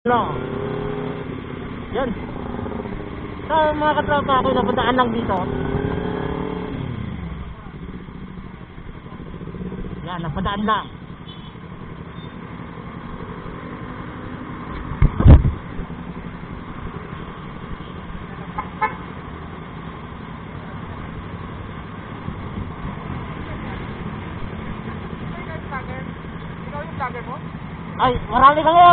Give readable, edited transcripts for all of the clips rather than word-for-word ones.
No. Yan. So mga katropa, ako napadaan lang dito. Yan, napadaan lang. Ikaw yung vlogger mo? Ay, marami kayo.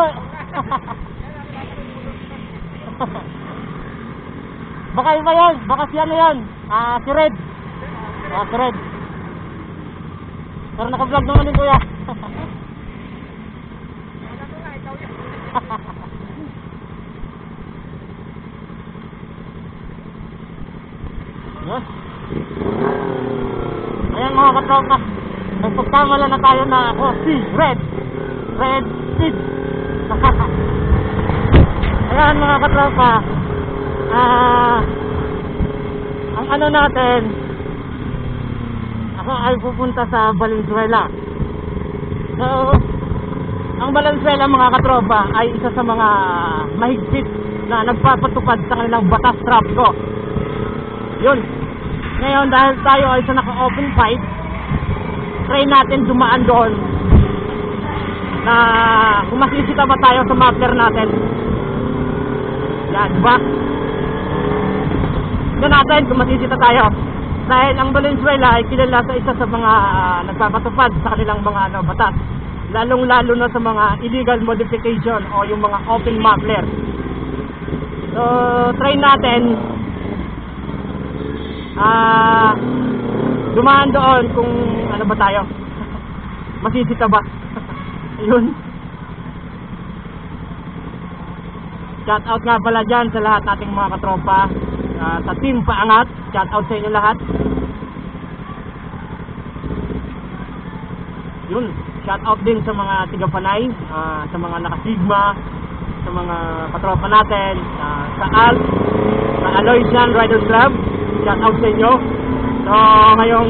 Baka iba yan, baka si ano yan, si Red. Si Red. Pero naka-vlog naman din kuya. Ano nga, ikaw yun. Yes. Ayan mga katropa, nagpagkamala na tayo na ako si Red Speed. Ayan mga katropa, ang ano natin, ako ay pupunta sa Valenzuela. So ang Valenzuela mga katropa ay isa sa mga mahigpit na nagpapatupad sa kanilang batas trapiko. Yun. Ngayon dahil tayo ay sa naka-open fight, try natin dumaan doon na kung masisita ba tayo sa muffler natin. Yan, diba? Tignan natin kung masisita tayo. Dahil ang Valenzuela ay kilala sa isa sa mga nagpapatupad sa kanilang mga batas. Lalong-lalo na sa mga illegal modification o yung mga open muffler. So, try natin dumaan doon kung ano ba tayo. Masisita ba? Yun. Shout out nga pala dyan sa lahat nating mga katropa, sa team Paangat. Shout out sa inyo lahat. Yun. Shout out din sa mga tiga Panay, sa mga naka-Sigma, sa mga katropa natin, sa ALP, sa Aloysian Riders Club. Shout out sa inyo. So ngayong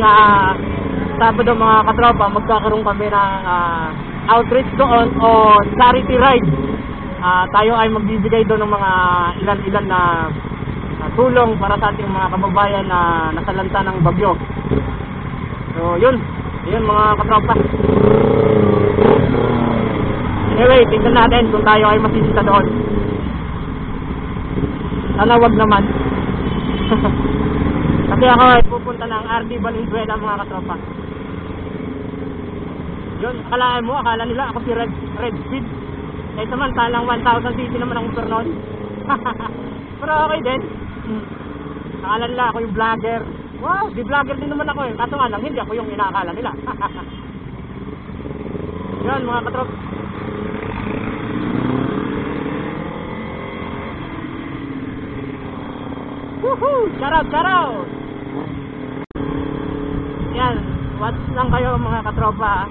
Sabado mga katropa, magkakaroon kami ng outreach doon o charity ride. Tayo ay magbibigay doon ng mga ilan-ilan na tulong para sa ating mga kababayan na nasalanta ng bagyo. So yun mga katropa. Anyway, tingnan natin kung tayo ay masisita doon. Sana wag naman. Kasi ako ay pupunta ng RD Valenzuela mga katropa. Yun, akala nila ako si Red Speed. Eh samantalang 1,000 cc naman ang motor nun. Pero okay din. Akala nila ako yung vlogger. Wow, di vlogger din naman ako eh. Kaso nga lang, hindi ako yung inaakala nila. Yun mga katropa. Woohoo! Shout out! Yan, watch lang kayo mga katropa.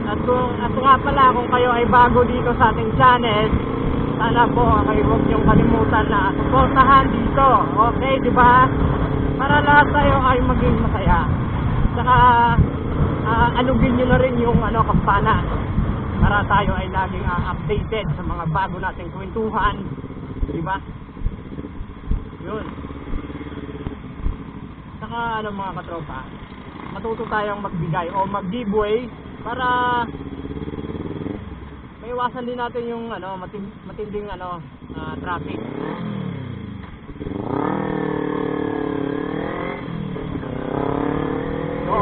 At nga pala, kung kayo ay bago dito sa ating channel, sana po kayo huwag niyong kalimutan na suportahan dito. Okay, di ba? Para lahat tayo ay maging masaya. Saka alugin nyo na rin yung kampana para tayo ay laging updated sa mga bago nating kwentuhan. Di ba? Yun. Saka mga katropa, matuto tayong magbigay o mag-giveaway para maiwasan din natin yung matinding traffic. So,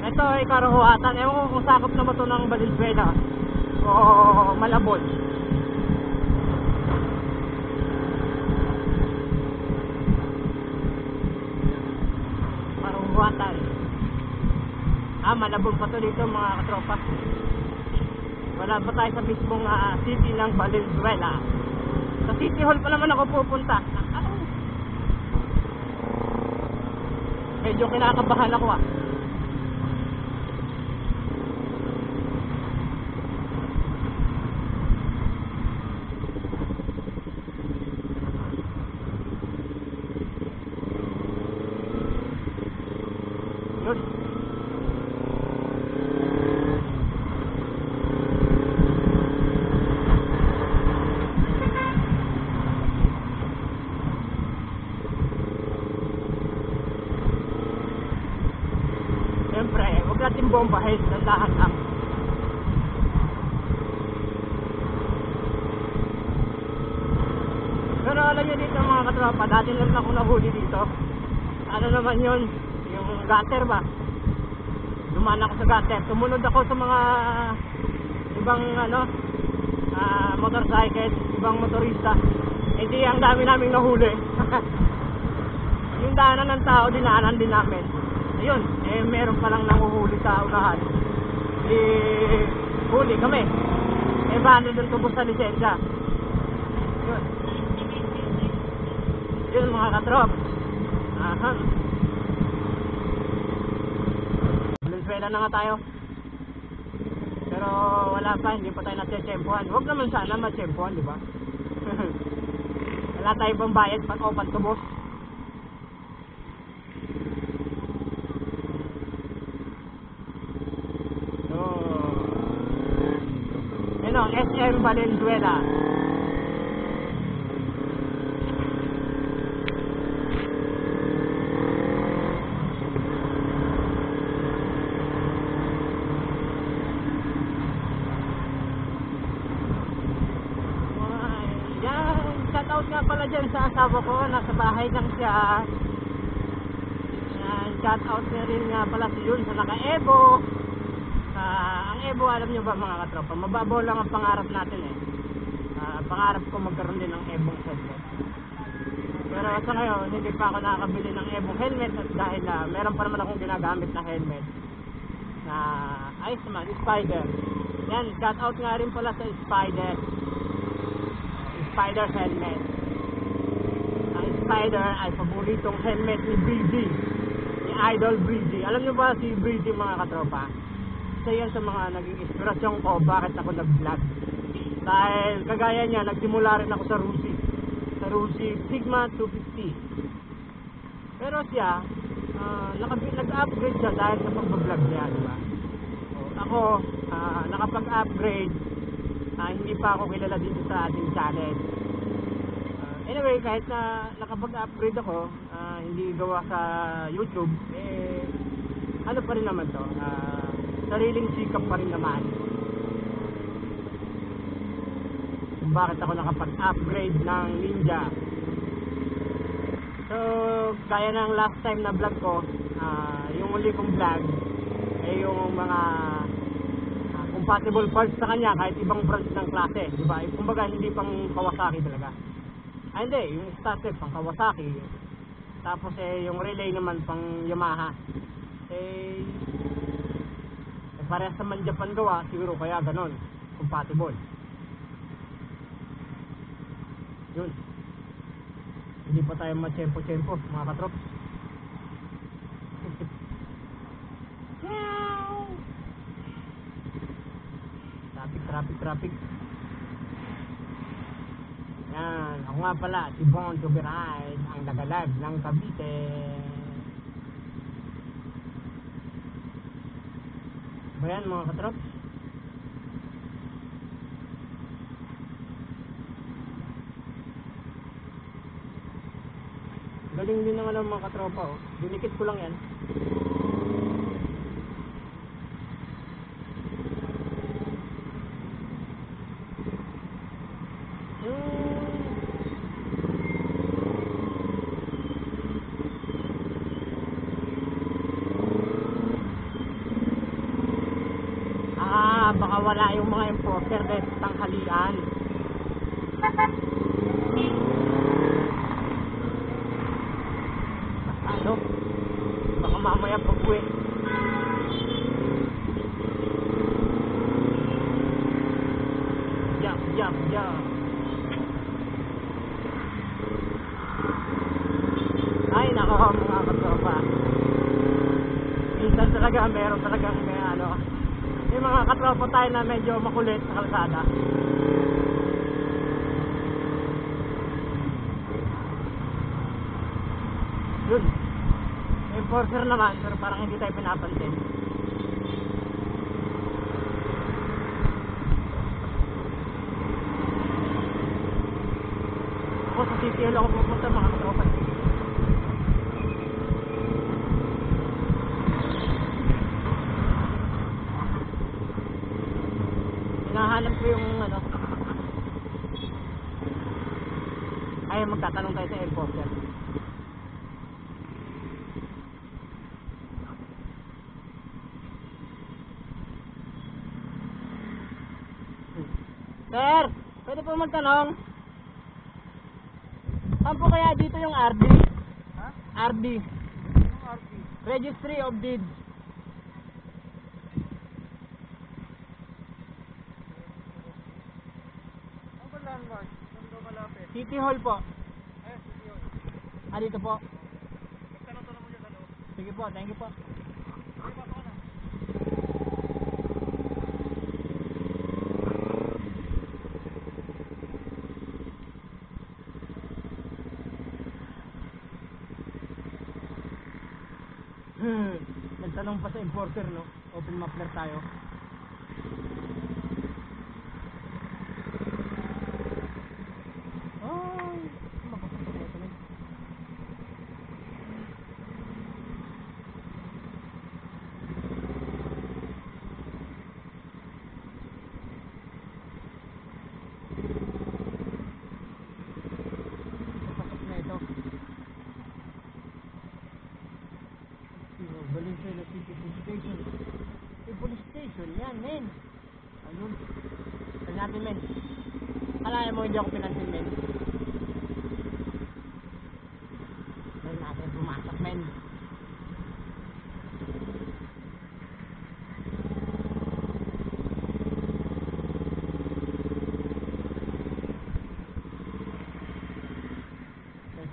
ito ay Karahuatan. Ewan ko kung sakop na ba ito ng Valenzuela o Malabon. Karahuatan. Malabon pa to dito mga katropa. Wala pa tayo sa mismong city ng Valenzuela. Sa City Hall pa naman ako pupunta. Medyo kinakabahan ako Yun. bombahin, dandahan lang. Pero alam nyo dito mga katropa, dati lang ako nahuli dito. Ano naman yun? Yung gutter ba? Dumaan ako sa gutter. Sumunod ako sa mga ibang motorcycle, ibang motorista. Hindi ang dami naming nahuli. Yung daanan ng tao, dinaanan din namin. Ayun, meron palang nanguhuli sa unahan. Huli kami. Valid ang tubos sa lisensya. Yun. Yun mga katrop. Aha. Valenzuela na nga tayo. Pero wala pa, hindi pa tayo natsyempohan. Huwag naman sana matsyempohan, di ba? Wala tayo bang bayad pag open tubos. So, yun o, SM Valenzuela. Shoutout nga pala dyan sa asawa ko, nasa bahay lang siya. Shoutout na rin nga pala si Yun sa naka-Evo. Ang Evo, alam nyo ba mga katropa, mababaw lang ang pangarap natin eh. Pangarap ko magkaroon din ng Evong headset. Pero sa ngayon, hindi pa ako nakakabili ng Evong helmet at dahil meron pa naman akong ginagamit na helmet na ayos naman, Spider. Yan, shoutout nga rin pala sa Spider. Spider helmet. Ang Spider ay paboritong helmet ni Breezy, ni Idol Breezy. Alam nyo ba si Breezy mga katropa? Isa yan sa mga naging inspirasyon ko bakit ako nag-vlog. Dahil kagaya niya, nagsimula rin ako sa Rusi Sigma 250. Pero siya, nag-upgrade siya dahil sa pag-vlog niya, diba? Ako, nakapag-upgrade. Hindi pa ako kilala dito sa ating channel. Anyway, kahit na nakapag-upgrade ako, hindi gawa sa YouTube, ano pa rin naman to, sariling sikap pa rin naman. Kung bakit ako nakapag-upgrade ng Ninja. So, kaya ng last time na vlog ko, yung uli kong vlog, ay yung mga compatible parts sa kanya kahit ibang brands ng klase, di ba? Kumbaga hindi pang Kawasaki talaga. Hindi, yung starter pang Kawasaki. Tapos yung relay naman pang Yamaha. Parehas naman Japan gawa, siguro kaya ganon, compatible. Yun. Hindi pa tayo matsyempo-tsyempo, mga katrops. Traffic. Yan, ako nga pala, si Born to be Ride, ang nagalag ng Cavite. Ba yan mga katrops? Galing din naman ang mga katropa, oh. Dinikit ko lang yan. Baka wala yung mga enforcer dahil tanghalian. Ano? Baka mamaya pag-uwi. Jump. Ay nako mga katropa. Minsan talaga meron talagang may mga katropa tayo na medyo makulit sa kalsada. Yun. Enforcer naman, pero parang hindi tayo pinapansin. Ako sa CTL ako pupunta mga katropa. Hahanap ko yung ano. Ay, magtatanong tayo sa enforcer. Sir, pwede po magtanong? Saan po kaya dito yung RD? Ha? RD, Yung RP. Registry of Deeds. Ano ba landmark? Saan daw malapit? City Hall po. Eh, sige yun. Ah, dito po. Magtanong-tanong mo dyan sa loob. Sige po, thank you po. Okay, pasok ka na. Nagtanong pa sa enforcer, no? Open muffler tayo. Ay, mapapasok na ito, men. Mapapasok na ito. Valenzuela City Police Station. Yung police station, yan, men. Ayun. Tala natin, men. Alaya mo, hindi ako pinansin, men. Tala natin, pumasok, men.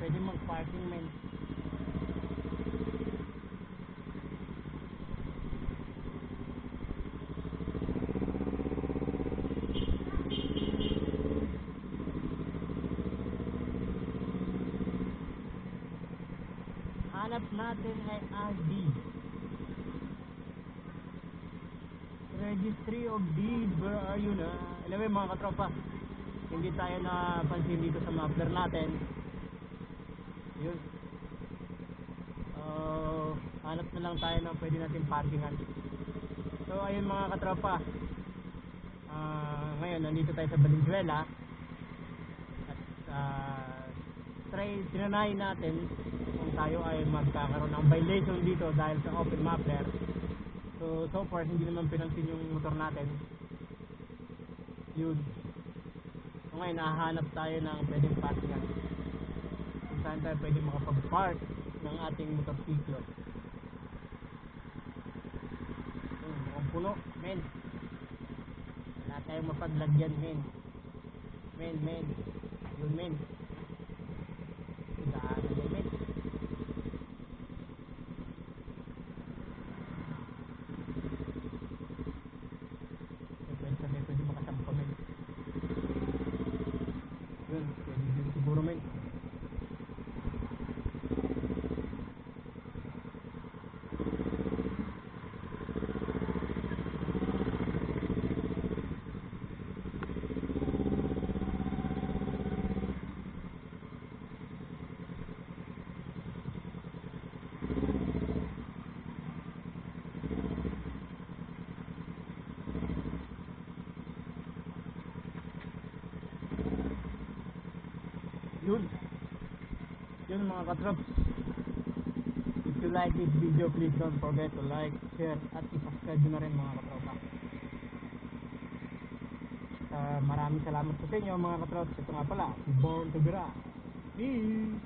Pwede mag-parking, men. Hanap natin ay RD, Registry of Deeds. Where are you na? Anyway, mga katropa, hindi tayo napansin dito sa muffler natin. Yun. Hanap na lang tayo ng pwede natin parkingan. So ayun mga katropa, ngayon nandito tayo sa Valenzuela at tinanay natin kung tayo ay magkakaroon ng violation dito dahil sa open muffler. So far hindi naman pinansin yung motor natin. Yun. So ngayon nahahanap tayo ng pwedeng parkingan kung saan tayo pwede makapag-park ng ating motorsiklo. Mukhang puno, men. Wala tayong mapaglagyan, men. Men. Yun, men. Daan na, men. Pwede makasampa, men. Yun, pwede din siguro, men. Yun mga katrops, if you like this video, please don't forget to like, share at i-subscribe na rin mga katropa. Maraming salamat sa inyo mga katrops. Ito nga pala, si Born to Bira. Peace!